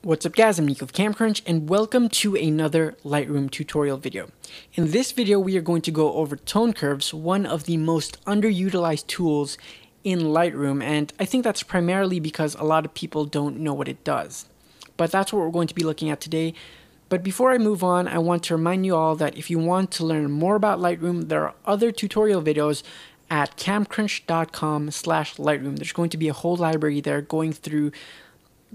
What's up guys, I'm Nico of CamCrunch and welcome to another Lightroom tutorial video. In this video we are going to go over tone curves, one of the most underutilized tools in Lightroom, and I think that's primarily because a lot of people don't know what it does. But that's what we're going to be looking at today. But before I move on, I want to remind you all that if you want to learn more about Lightroom, there are other tutorial videos at camcrunch.com/Lightroom. There's going to be a whole library there going through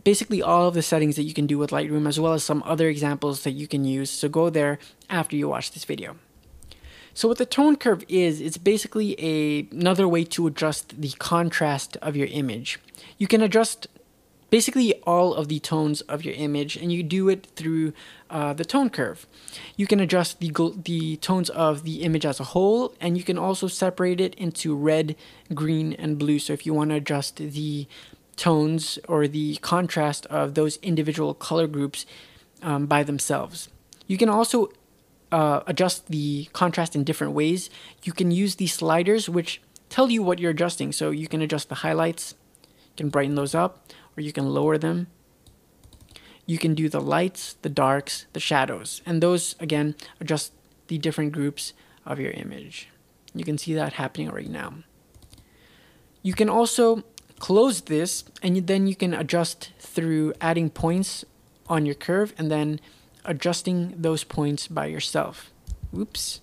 basically all of the settings that you can do with Lightroom, as well as some other examples that you can use. So go there after you watch this video. So what the tone curve is, it's basically another way to adjust the contrast of your image. You can adjust basically all of the tones of your image, and you do it through the tone curve. You can adjust the tones of the image as a whole, and you can also separate it into red, green, and blue. So if you want to adjust the tones or the contrast of those individual color groups by themselves. You can also adjust the contrast in different ways. You can use these sliders which tell you what you're adjusting. So you can adjust the highlights, you can brighten those up, or you can lower them. You can do the lights, the darks, the shadows, and those again adjust the different groups of your image. You can see that happening right now. You can also close this, and then you can adjust through adding points on your curve and then adjusting those points by yourself. Oops.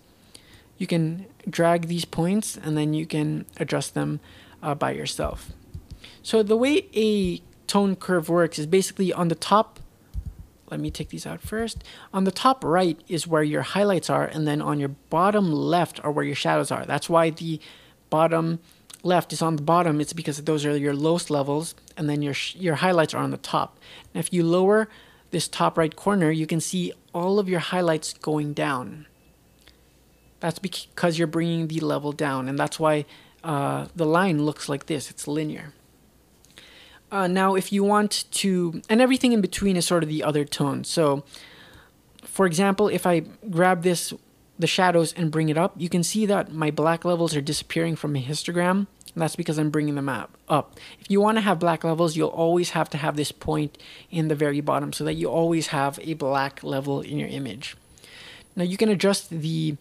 You can drag these points and then you can adjust them by yourself. So the way a tone curve works is basically on the top, let me take these out first. On the top right is where your highlights are, and then on your bottom left are where your shadows are. That's why the bottom left is on the bottom. It's because those are your lowest levels, and then your highlights are on the top. And if you lower this top right corner, you can see all of your highlights going down. That's because you're bringing the level down, and that's why the line looks like this. It's linear. Now if you want to, and everything in between is sort of the other tones. So for example, if I grab the shadows and bring it up, you can see that my black levels are disappearing from my histogram, and that's because I'm bringing them up. If you want to have black levels, you'll always have to have this point in the very bottom so that you always have a black level in your image. Now you can adjust the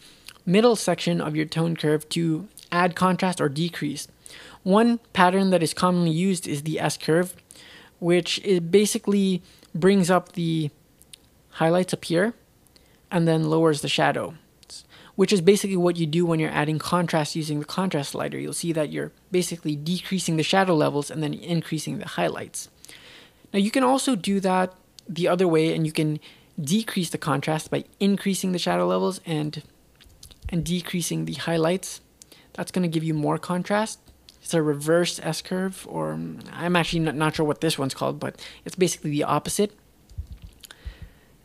middle section of your tone curve to add contrast or decrease. One pattern that is commonly used is the S-curve, which basically brings up the highlights up here and then lowers the shadow, which is basically what you do when you're adding contrast using the contrast slider. You'll see that you're basically decreasing the shadow levels and then increasing the highlights. Now you can also do that the other way, and you can decrease the contrast by increasing the shadow levels and decreasing the highlights. That's going to give you more contrast. It's a reverse S-curve, or I'm actually not sure what this one's called, but it's basically the opposite.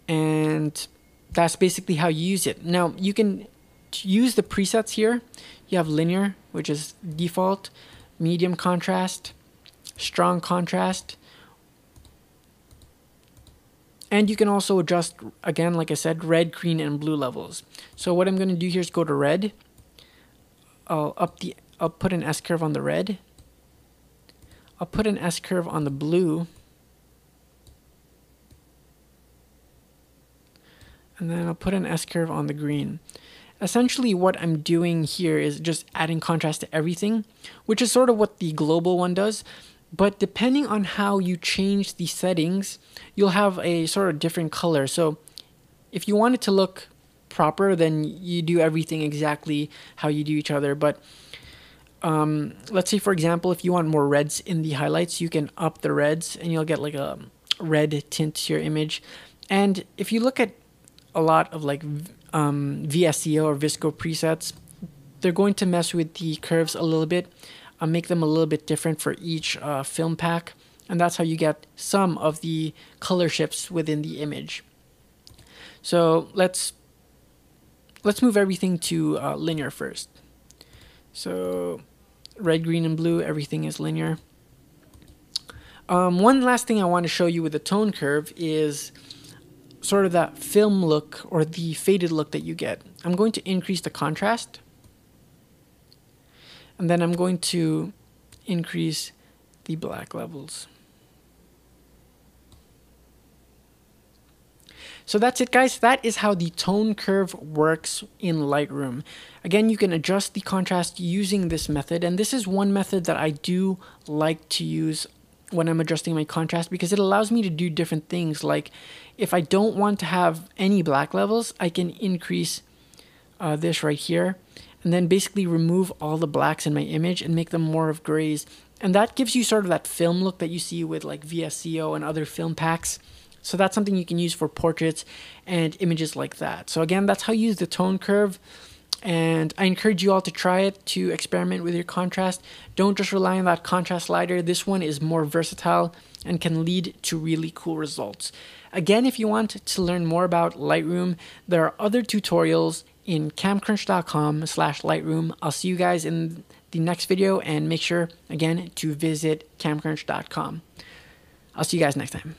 And that's basically how you use it. Now you can use the presets here. You have linear, which is default, medium contrast, strong contrast, and you can also adjust, again, like I said, red, green, and blue levels. So what I'm going to do here is go to red. I'll put an S-curve on the red. I'll put an S-curve on the blue. And then I'll put an S-curve on the green. Essentially what I'm doing here is just adding contrast to everything, which is sort of what the global one does. But depending on how you change the settings, you'll have a sort of different color. So if you want it to look proper, then you do everything exactly how you do each other. But let's say, for example, if you want more reds in the highlights, you can up the reds and you'll get like a red tint to your image. And if you look at a lot of like VSCO or Visco presets, they're going to mess with the curves a little bit, make them a little bit different for each film pack, and that's how you get some of the color shifts within the image. So let's move everything to linear first. So red, green, and blue, everything is linear. One last thing I want to show you with the tone curve is sort of that film look or the faded look that you get. I'm going to increase the contrast, and then I'm going to increase the black levels. So that's it, guys. That is how the tone curve works in Lightroom. Again, you can adjust the contrast using this method, and this is one method that I do like to use when I'm adjusting my contrast because it allows me to do different things. Like if I don't want to have any black levels, I can increase this right here and then basically remove all the blacks in my image and make them more of grays. And that gives you sort of that film look that you see with like VSCO and other film packs. So that's something you can use for portraits and images like that. So again, that's how you use the tone curve. And I encourage you all to try it, to experiment with your contrast. Don't just rely on that contrast slider. This one is more versatile and can lead to really cool results. Again, if you want to learn more about Lightroom, there are other tutorials in camcrunch.com/Lightroom. I'll see you guys in the next video, and make sure, again, to visit camcrunch.com. I'll see you guys next time.